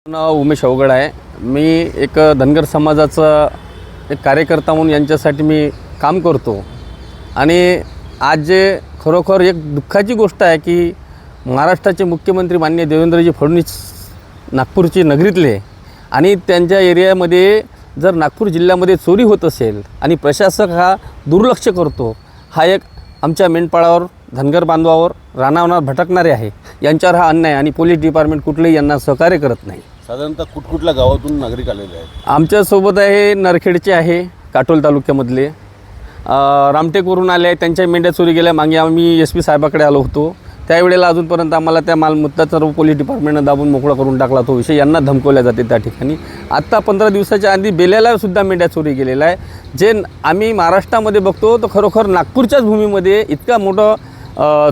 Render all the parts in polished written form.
नाव उमेश अवघड आहे. मी एक धनगर समाजाचा एक कार्यकर्ता म्हणून यांच्यासाठी मी काम करतो. आणि आज जे खरोखर एक दुःखाची गोष्ट आहे की महाराष्ट्राचे मुख्यमंत्री माननीय देवेंद्रजी फडणवीस नागपूरचे नगरीतले आणि त्यांच्या एरियामध्ये जर नागपूर जिल्ह्यामध्ये चोरी होत असेल आणि प्रशासक हा दुर्लक्ष करतो, हा एक आमच्या मेंढपाळावर धनगर बांधवावर रानावनात भटकणारे आहे यांच्यावर हा अन्याय. आणि पोलीस डिपार्टमेंट कुठलेही यांना सहकार्य करत नाही. साधारणतः कुठकुठल्या गावातून नागरिक आलेले आहेत? आमच्यासोबत आहे नरखेडचे आहे, काटोल तालुक्यामधले रामटेकवरून आले आहे. त्यांच्या मेंढ्या चोरी गेल्या. मागे आम्ही SP साहेबाकडे आलो होतो. त्यावेळेला अजूनपर्यंत आम्हाला त्या मालमत्ता सर्व पोलीस डिपार्टमेंटनं दाबून मोकळा करून टाकला. तो विषय यांना धमकवल्या जाते त्या ठिकाणी. आत्ता 15 दिवसाच्या आधी बेल्यालासुद्धा मेंढ्या चोरी गेलेला आहे. जे आम्ही महाराष्ट्रामध्ये बघतो तर खरोखर नागपूरच्याच भूमीमध्ये इतका मोठं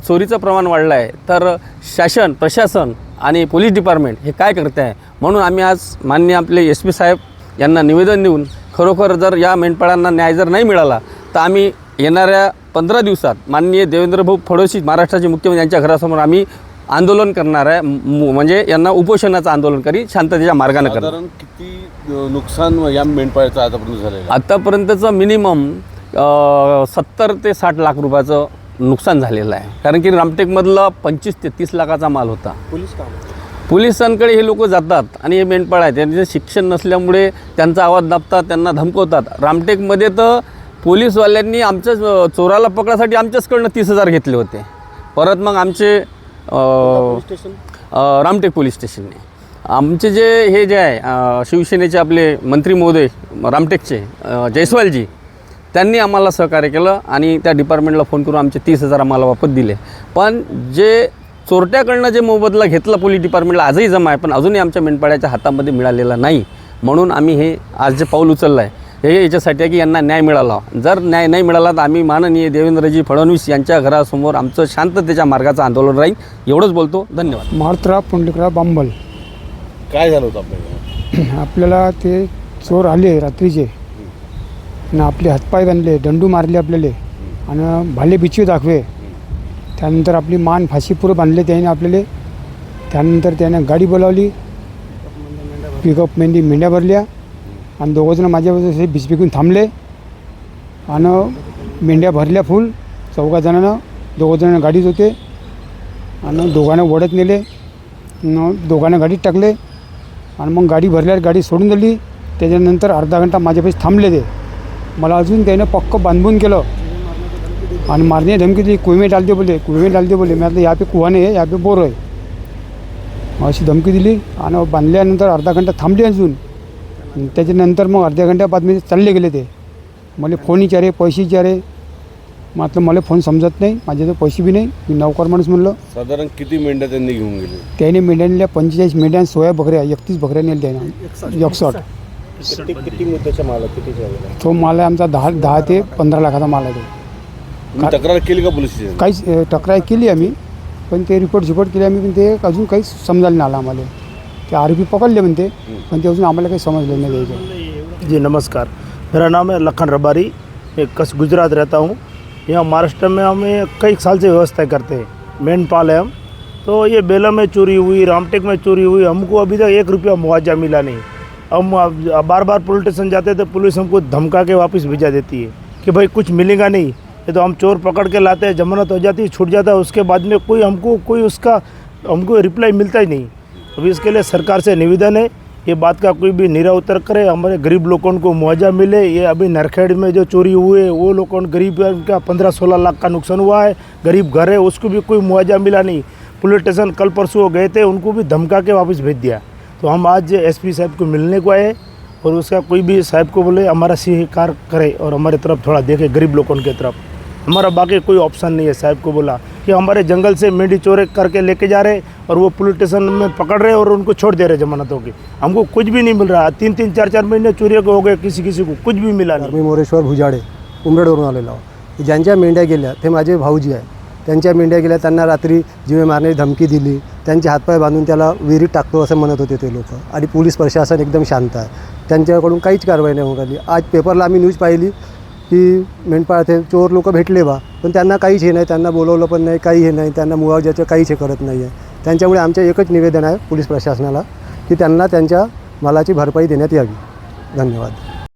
चोरीचं प्रमाण वाढलं आहे. तर शासन, प्रशासन आणि पोलीस डिपार्टमेंट हे काय करते आहे. म्हणून आम्ही आज माननीय आपले SP साहेब यांना निवेदन देऊन खरोखर जर या मेंढपाळांना न्याय जर नाही मिळाला तर आम्ही येणाऱ्या 15 दिवसात माननीय देवेंद्रभाऊ फडणवीस महाराष्ट्राचे मुख्यमंत्री यांच्या घरासमोर आम्ही आंदोलन करणार आहे. म्हणजे यांना उपोषणाचं आंदोलन करी शांततेच्या मार्गाने करणार. साधारण किती नुकसान या मेंढपाळाचं आतापर्यंत झालेलं आहे? आत्तापर्यंतचं मिनिमम 70 ते 60 लाख रुपयाचं नुकसान झालेलं आहे. कारण की रामटेकमधला 25 ते 30 लाखाचा माल होता. पोलिसांकडे हे लोक जातात आणि हे मेंढपाळ आहेत, त्यांचे शिक्षण नसल्यामुळे त्यांचा आवाज दाबतात, त्यांना धमकवतात. रामटेकमध्ये तर पोलीसवाल्यांनी आमच्या चोराला पकडासाठी आमच्याचकडनं 30,000 घेतले होते. परत मग आमचे रामटेक पोलीस स्टेशनने आमचे जे आहे शिवसेनेचे आपले मंत्री महोदय रामटेकचे जयस्वालजी, त्यांनी आम्हाला सहकार्य केलं आणि त्या डिपार्टमेंटला फोन करून आमचे 30,000 आम्हाला वापस दिले. पण जे चोरट्याकडनं जे मोबदला घेतला पोलीस डिपार्टमेंटला आजही जमा आहे, पण अजूनही आमच्या मेंढपाळ्याच्या हातामध्ये मिळालेला नाही. म्हणून आम्ही हे आज जे पाऊल उचललं आहे हे याच्यासाठी आहे की यांना न्याय मिळाला. जर न्याय नाही मिळाला तर आम्ही माननीय देवेंद्रजी फडणवीस यांच्या घरासमोर आमचं शांततेच्या मार्गाचं आंदोलन राहील. एवढंच बोलतो. धन्यवाद. मारुतराव पुंडलिकराव बांबल. काय झालं होतं आपल्याला? आपल्याला ते चोर आले रात्रीचे आणि आपले हातपाय बांधले, दंडू मारले आपल्याला आणि भाले बिछवे दाखवे. त्यानंतर आपली मान फाशीपुरं बांधले त्याने आपल्याला. त्यानंतर त्याने गाडी बोलावली, पिकअप मेंढ्या भरल्या आणि दोघंजणं माझ्यावर भिसभिकून थांबले आणि मेंढ्या भरल्या फुल. 4 जणांना, 2 जणांना गाडीत होते आणि दोघांना ओढत नेले, दोघांना गाडीत टाकले आणि मग गाडी भरल्यावर गाडी सोडून दिली. त्याच्यानंतर अर्धा घंटा माझ्यापाशी थांबले. ते मला अजून त्यानं पक्क बांधून केलं आणि मारणे धमकी दिली. कुएं डाल दे बोले, कुएं डाल दे बोले. मी आता या पे कुवा नाही आहे, या पे बोर आहे अशी धमकी दिली. आणि बांधल्यानंतर अर्धा घंटा थांबले अजून. त्याच्यानंतर मग अर्ध्या घंट्याबाद मी चालले गेले. ते मला फोन विचारे, पैसे विचारे. म्हटलं मला फोन समजत नाही, माझ्याजवळ पैसे बी नाही, मी नौकर माणूस म्हणलं. साधारण किती मेंढ्या त्यांनी घेऊन गेले? त्याने मेंढ्यांना 45 मेंढ्या, 16 बकऱ्या, 31 बकऱ्या नेल्या त्यानं. 61. किती मुद्द्याचा माल आहे? किती? तो माल आहे आमचा 10 ते 15 लाखाचा माल आहे. तो तक्रार केली का पोलीस स्टेशन? काहीच तक्रार केली आम्ही, पण ते रिपोर्ट केली आम्ही, पण ते अजून काहीच समजायला नाही आलं आम्हाला. ते आरोपी पकडले म्हणते, पण ते अजून आम्हाला काही समजलं नहीं द्यायचं. जी नमस्कार, मेरा नाम है लखन रबारी, मैं कच्छ गुजरात रहता हूँ. यहाँ महाराष्ट्र में हमें कई साल से व्यवस्था करते हैं, मेंढपाल है हम. तो ये बेला में चोरी हुई, रामटेक में चोरी हुई, हमको अभी तक 1 रुपया मुआवजा मिला नहीं. हम बार बार पुलिस स्टेशन जाते थे, पुलिस हमको धमका के वापस भेजा देती है कि भाई कुछ मिलेगा नहीं. ये तो हम चोर पकड़ के लाते हैं, जमानत हो जाती है, छूट जाता है, उसके बाद में हमको रिप्लाई मिलता ही नहीं. अभी इसके लिए सरकार से निवेदन है, ये बात का कोई भी निरा उतर करे, हमारे गरीब लोगों को मुआवजा मिले. ये अभी नरखेड़ में जो चोरी हुए वो लोगों गरीब का 15-16 लाख का नुकसान हुआ है. गरीब घर है, उसको भी कोई मुआवजा मिला नहीं. पुलिस स्टेशन कल परसों गए थे, उनको भी धमका के वापस भेज दिया. तो हम आज SP साहब को मिलने को आए और उसका कोई भी साहब को बोले हमारा सहकार करे और हमारे तरफ थोड़ा देखे, गरीब लोगों की तरफ. हमारा बाकी कोई ऑप्शन नहीं है. साहब को बोला कि हमारे जंगल से मेंढी चोरी करके लेके जा रहे और वो पुलिस स्टेशन में पकड़ रहे और उनको छोड़ दे रहे जमानतों की. हमको कुछ भी नहीं मिल रहा. 3-3, 4-4 महीने चोरी हो गए, किसी को कुछ भी मिला नहीं. मी मोरेश्वर भुजाडे उमरेडवरून आलेलो आहे. ज्यांच्या मेंढ्या गेल्या ते माझे भाऊजी आहे. त्यांच्या मेंढ्या गेल्या, त्यांना रात्री जीवे मारण्याची धमकी दिली. त्यांचे हातपाय बांधून त्याला विहिरीत टाकतो असं म्हणत होते ते लोक. आणि पोलीस प्रशासन एकदम शांत आहे, त्यांच्याकडून काहीच कारवाई नाही होत आली. आज पेपरला आम्ही न्यूज पाहिली की मेंढपाळ ते चोर लोक भेटले बा, पण त्यांना काहीच हे नाही, त्यांना बोलवलं पण नाही, काही हे नाही, त्यांना मुआवजाचं काहीच हे करत नाही आहे. त्यांच्यामुळे आमचं एकच निवेदन आहे पोलीस प्रशासनाला की त्यांना त्यांच्या मालाची भरपाई देण्यात यावी. धन्यवाद.